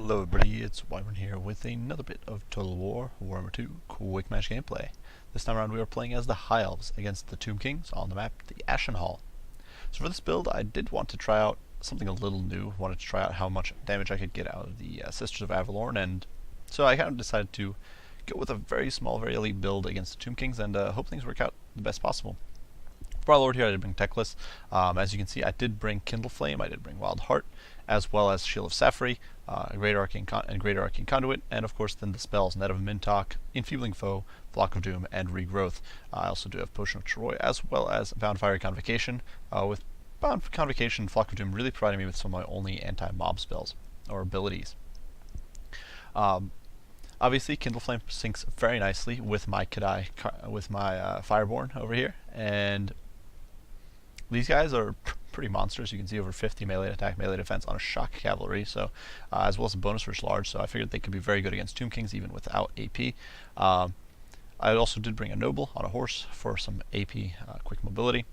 Hello everybody, it's Wyvern here with another bit of Total War Warhammer 2 Quick Match gameplay. This time around we are playing as the High Elves against the Tomb Kings on the map, the Ashen Hall. So for this build I did want to try out something a little new, wanted to try out how much damage I could get out of the Sisters of Avalorn, and so I kind of decided to go with a very small, very elite build against the Tomb Kings and hope things work out the best possible. For our Lord here I did bring Techless. As you can see I did bring Kindle Flame, I did bring Wild Heart, as well as Shield of Sapphire, Greater Arcane Conduit, and of course then the spells Net of Mintok, Enfeebling Foe, Flock of Doom, and Regrowth. I also do have Potion of Troy, as well as Bound Fiery Convocation, with Bound Convocation and Flock of Doom really providing me with some of my only anti-mob spells, or abilities. Obviously Kindle Flame syncs very nicely with my Fireborn over here, and these guys are pretty monsters. You can see over 50 melee attack, melee defense on a shock cavalry, so as well as a bonus for large, so I figured they could be very good against Tomb Kings even without AP. I also did bring a noble on a horse for some AP quick mobility.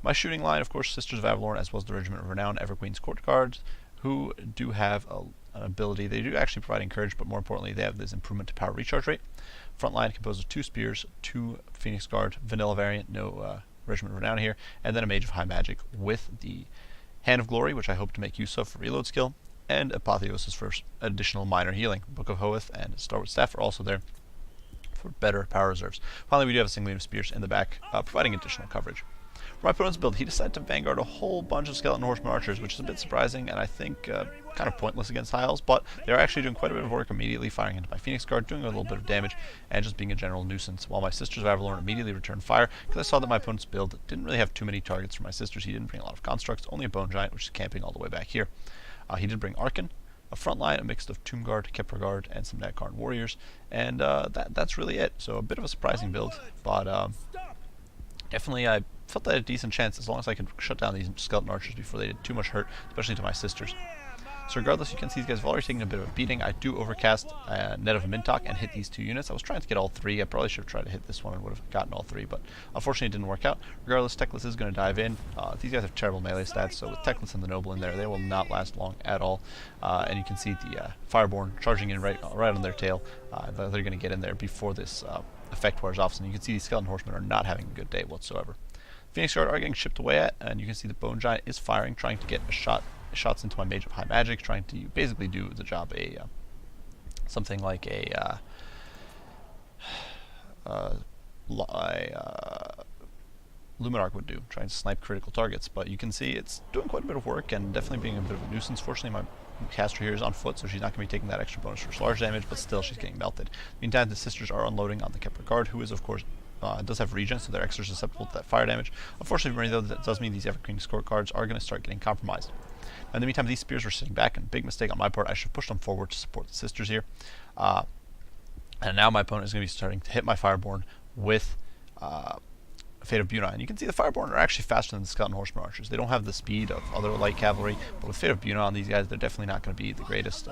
My shooting line, of course, Sisters of Avalorn, as well as the Regiment of Renown, Everqueen's Court Guards, who do have an ability. They do actually provide encourage, but more importantly they have this improvement to power recharge rate. Front line composed of 2 spears, 2 Phoenix Guard, vanilla variant, no Regiment of Renown here, and then a Mage of High Magic with the Hand of Glory, which I hope to make use of for reload skill, and Apotheosis for additional minor healing. Book of Hoeth and Starward Staff are also there for better power reserves. Finally, we do have a single unit of spears in the back, providing additional coverage. For my opponent's build, he decided to vanguard a whole bunch of Skeleton Horseman archers, which is a bit surprising and I think kind of pointless against High Elves, but they're actually doing quite a bit of work immediately, firing into my Phoenix Guard, doing a little bit of damage, and just being a general nuisance, while my Sisters of Avalorn immediately returned fire, because I saw that my opponent's build didn't really have too many targets for my sisters. He didn't bring a lot of constructs, only a Bone Giant, which is camping all the way back here. He did bring Archon, a front line, a mix of Tomb Guard, Kepler Guard, and some Nadkarn Warriors, and that's really it. So a bit of a surprising build, but definitely I felt that I had a decent chance as long as I could shut down these skeleton archers before they did too much hurt, especially to my sisters. So regardless, you can see these guys have already taken a bit of a beating. I do overcast Net of Mintok and hit these 2 units. I was trying to get all 3. I probably should have tried to hit this one and would have gotten all 3, but unfortunately it didn't work out. Regardless, Techless is going to dive in. These guys have terrible melee stats, so with Techless and the Noble in there, they will not last long at all. And you can see the Fireborn charging in right on their tail. They're going to get in there before this effect wears off, and you can see these Skeleton Horsemen are not having a good day whatsoever. Phoenix Guard are getting chipped away at, and you can see the Bone Giant is firing, trying to get shots into my Mage of High Magic, trying to basically do the job something like a Luminarch would do, trying to snipe critical targets. But you can see it's doing quite a bit of work and definitely being a bit of a nuisance. Fortunately, my caster here is on foot, so she's not going to be taking that extra bonus for large damage, but still she's getting melted. Meantime, the sisters are unloading on the Kepler Guard, who is of course does have regen, so they're extra susceptible to that fire damage. Unfortunately for me though, that does mean these Evergreen Court Guards are going to start getting compromised. In the meantime, these spears were sitting back, and big mistake on my part. I should push them forward to support the sisters here. And now my opponent is going to be starting to hit my Fireborn with Fate of Buna. And you can see the Fireborn are actually faster than the Skeleton Horseman archers. They don't have the speed of other light cavalry, but with Fate of Buna on these guys, they're definitely not going to be the greatest.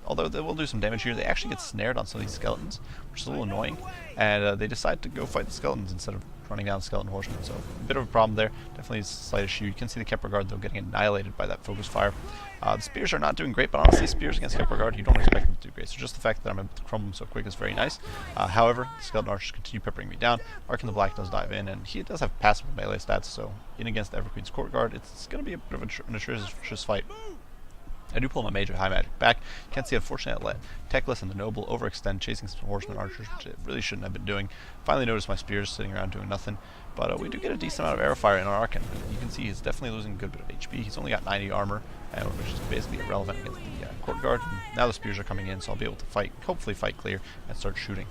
Although they will do some damage here, they actually get snared on some of these skeletons, which is a little annoying. And they decide to go fight the skeletons instead of running down Skeleton Horsemen, so a bit of a problem there. Definitely a slight issue. You can see the Kepler Guard though getting annihilated by that focus fire. The spears are not doing great, but honestly spears against Kepler Guard, you don't expect them to do great, so just the fact that I'm able to crumble them so quick is very nice. However, the Skeleton Archers continue peppering me down. Ark in the Black does dive in, and he does have passive melee stats, so in against the Everqueen's Court Guard, it's going to be a bit of an atrocious fight. I do pull my Mage of High Magic back. You can see, unfortunately, I let Techless and the Noble overextend, chasing some Horseman archers, which I really shouldn't have been doing. Finally noticed my spears sitting around doing nothing, but we do get a decent amount of arrow fire in our Archon. You can see he's definitely losing a good bit of HP. He's only got 90 armor, which is basically irrelevant against the Court Guard. And now the spears are coming in, so I'll be able to fight, hopefully fight clear, and start shooting.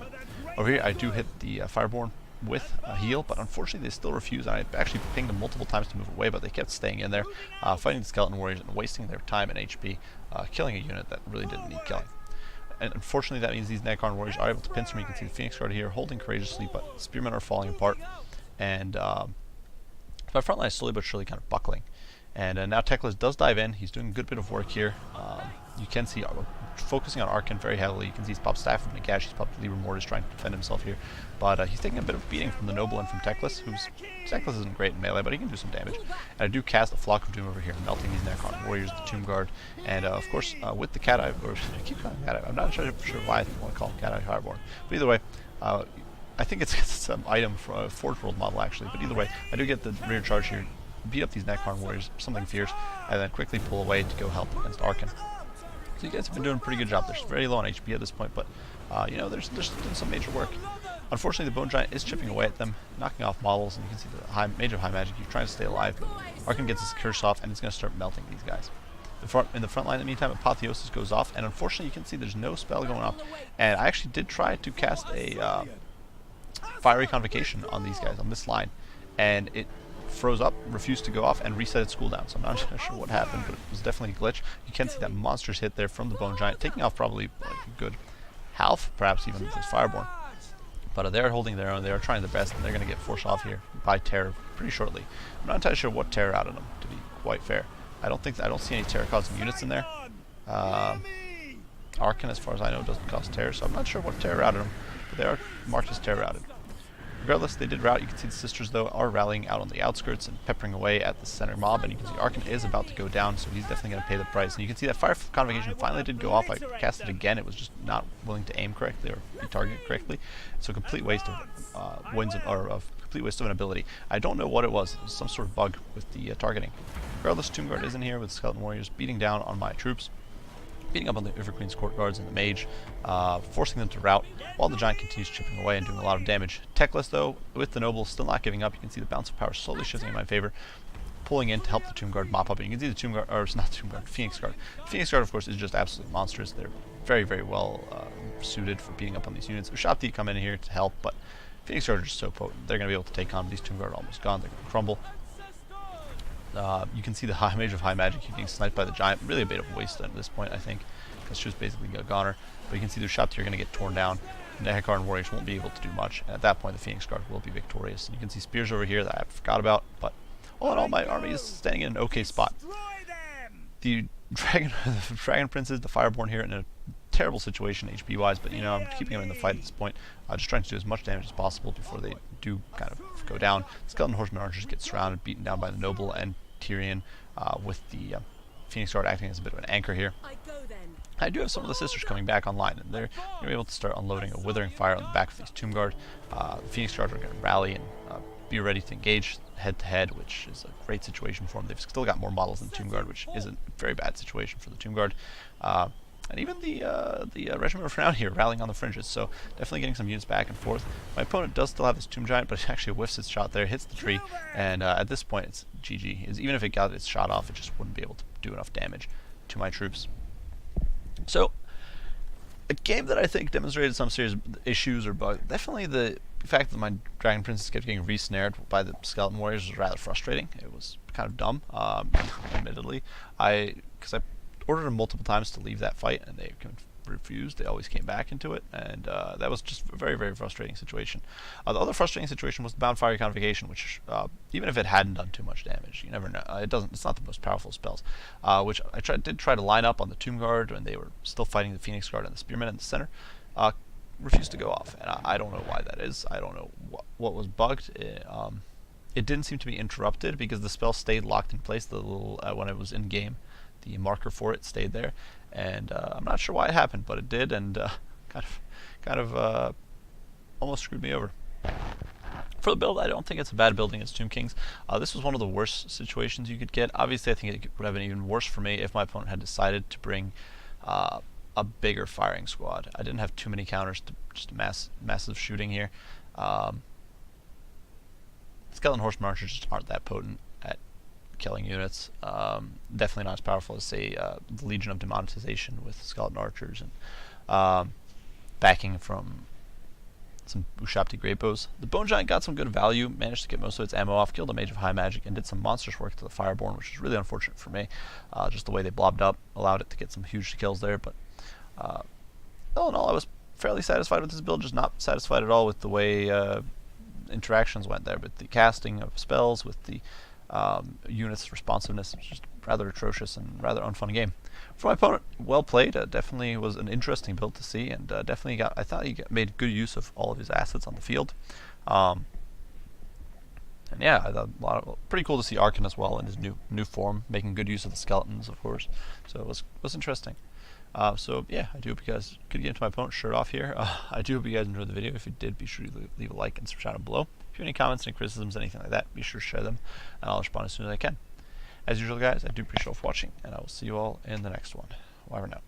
Over here, I do hit the Fireborn with a heal, but unfortunately they still refuse, and I actually pinged them multiple times to move away, but they kept staying in there, fighting the Skeleton Warriors and wasting their time and HP, killing a unit that really didn't need killing. And unfortunately that means these Nadkarn Warriors are able to pincer me. You can see the Phoenix Guard here holding courageously, but Spearmen are falling apart, and my front line is slowly but surely kind of buckling. And now Teclis does dive in. He's doing a good bit of work here. You can see focusing on Arkan very heavily. You can see he's popped Staff from Nagash, he's popped Libra Mortis trying to defend himself here. But he's taking a bit of beating from the Noble and from Teclis, Teclis isn't great in melee, but he can do some damage. And I do cast a Flock of Doom over here, melting these Necron Warriors, the Tomb Guard, and of course with the Cat Eye, or I keep calling him Cat Eye, I'm not sure why I want to call him Cat Eye Fireborn. But either way, I think it's some item from a Forge World model actually, but either way, I do get the rear charge here, beat up these Necron Warriors, something fierce, and then quickly pull away to go help against Arkan. So you guys have been doing a pretty good job. They're very low on HP at this point, but you know, they're doing some major work. Unfortunately, the Bone Giant is chipping away at them, knocking off models, and you can see the Mage of High Magic. He's trying to stay alive, but Arkan gets his curse off, and it's going to start melting these guys. In the front line, in the meantime, Apotheosis goes off, and unfortunately, you can see there's no spell going off. And I actually did try to cast a Fiery Convocation on these guys on this line, and it froze up, refused to go off, and reset its cooldown. So I'm not sure what happened, but it was definitely a glitch. You can see that monster's hit there from the Bone Giant, taking off probably like a good half, perhaps even with his Fireborn. But they're holding their own. They are trying their best, and they're going to get forced off here by Terror pretty shortly. I'm not entirely sure what Terror out of them, to be quite fair. I don't see any Terror causing units in there. Arkan, as far as I know, doesn't cause Terror, so I'm not sure what Terror routed them, but they are marked as Terror routed. Regardless, they did rout. You can see the sisters, though, are rallying out on the outskirts and peppering away at the center mob, and you can see Arkan is about to go down, so he's definitely going to pay the price. And you can see that Fire Convocation finally did go off. I cast it again. It was just not willing to aim correctly or target correctly. So complete waste of complete waste of an ability. I don't know what it was. It was some sort of bug with the targeting. Regardless, Tomb Guard is in here with Skeleton Warriors beating down on my troops, beating up on the Everqueen's Court Guards and the Mage, forcing them to rout, while the Giant continues chipping away and doing a lot of damage. Teclis, though, with the Noble, still not giving up. You can see the bounce of power slowly shifting in my favor, pulling in to help the Tomb Guard mop up. And you can see the Tomb Guard, or it's not Tomb Guard, Phoenix Guard. Phoenix Guard, of course, is just absolutely monstrous. They're very, very well suited for beating up on these units. Ushapti come in here to help, but Phoenix Guard are just so potent. They're going to be able to take on these Tomb Guard almost gone. They're going to crumble. You can see the Mage of High Magic getting sniped by the Giant. Really a bit of waste at this point, I think, because she was basically a goner. But you can see the Ushapti are going to get torn down. The Necron Warriors won't be able to do much, and at that point the Phoenix Guard will be victorious. And you can see spears over here that I forgot about, but all in all, my army is standing in an okay spot. The Dragon Princes, the Fireborn here, in a terrible situation HP wise, but you know, I'm keeping them in the fight at this point, just trying to do as much damage as possible before they do kind of go down. Skeleton Horseman Archers get surrounded, beaten down by the Noble and Tyrion, with the Phoenix Guard acting as a bit of an anchor here. I do have some of the sisters coming back online, and they're going to be able to start unloading a Withering Fire on the back of these Tomb Guard. The Phoenix Guard are going to rally and be ready to engage head-to-head, which is a great situation for them. They've still got more models than Tomb Guard, which is a very bad situation for the Tomb Guard. And even the Regiment of Renown here rallying on the fringes, so definitely getting some units back and forth. My opponent does still have this Tomb Giant, but it actually whiffs its shot there, hits the tree, and at this point it's GG. Even if it got its shot off, it just wouldn't be able to do enough damage to my troops. So, a game that I think demonstrated some serious issues or bugs. Definitely the fact that my Dragon Princess kept getting re-snared by the Skeleton Warriors was rather frustrating. It was kind of dumb, admittedly. Because I ordered them multiple times to leave that fight, and they refused. They always came back into it, and that was just a very, very frustrating situation. The other frustrating situation was the Bound Fiery Convocation, which even if it hadn't done too much damage, you never know. It's not the most powerful spells, which I did try to line up on the Tomb Guard when they were still fighting the Phoenix Guard and the Spearmen in the center. Refused to go off, and I don't know why that is. I don't know what was bugged. It didn't seem to be interrupted because the spell stayed locked in place. The little when it was in game, the marker for it stayed there, and I'm not sure why it happened, but it did, and kind of almost screwed me over. For the build, I don't think it's a bad building as Tomb Kings. This was one of the worst situations you could get. Obviously, I think it would have been even worse for me if my opponent had decided to bring a bigger firing squad. I didn't have too many counters to just massive shooting here. Skeleton Horseman Archers just aren't that potent at killing units. Definitely not as powerful as, say, the Legion of Demonetization with Skeleton Archers and backing from some Ushapti Great Bows. The Bone Giant got some good value, managed to get most of its ammo off, killed a Mage of High Magic, and did some monstrous work to the Fireborn, which is really unfortunate for me. Just the way they blobbed up allowed it to get some huge kills there, but all in all, I was fairly satisfied with this build, just not satisfied at all with the way interactions went there, with the casting of spells, with the units responsiveness. It's just rather atrocious and rather unfun game. For my opponent, well played. Definitely was an interesting build to see, and definitely I thought he made good use of all of his assets on the field. And yeah, I thought pretty cool to see Arkin as well in his new form, making good use of the skeletons, of course. So it was interesting. So yeah, I do hope you guys could get into my opponent's shirt off here. I do hope you guys enjoyed the video. If you did, be sure to leave a like and subscribe below. If you have any comments, any criticisms, anything like that, be sure to share them, and I'll respond as soon as I can. As usual, guys, I do appreciate you all for watching, and I will see you all in the next one. Bye for now.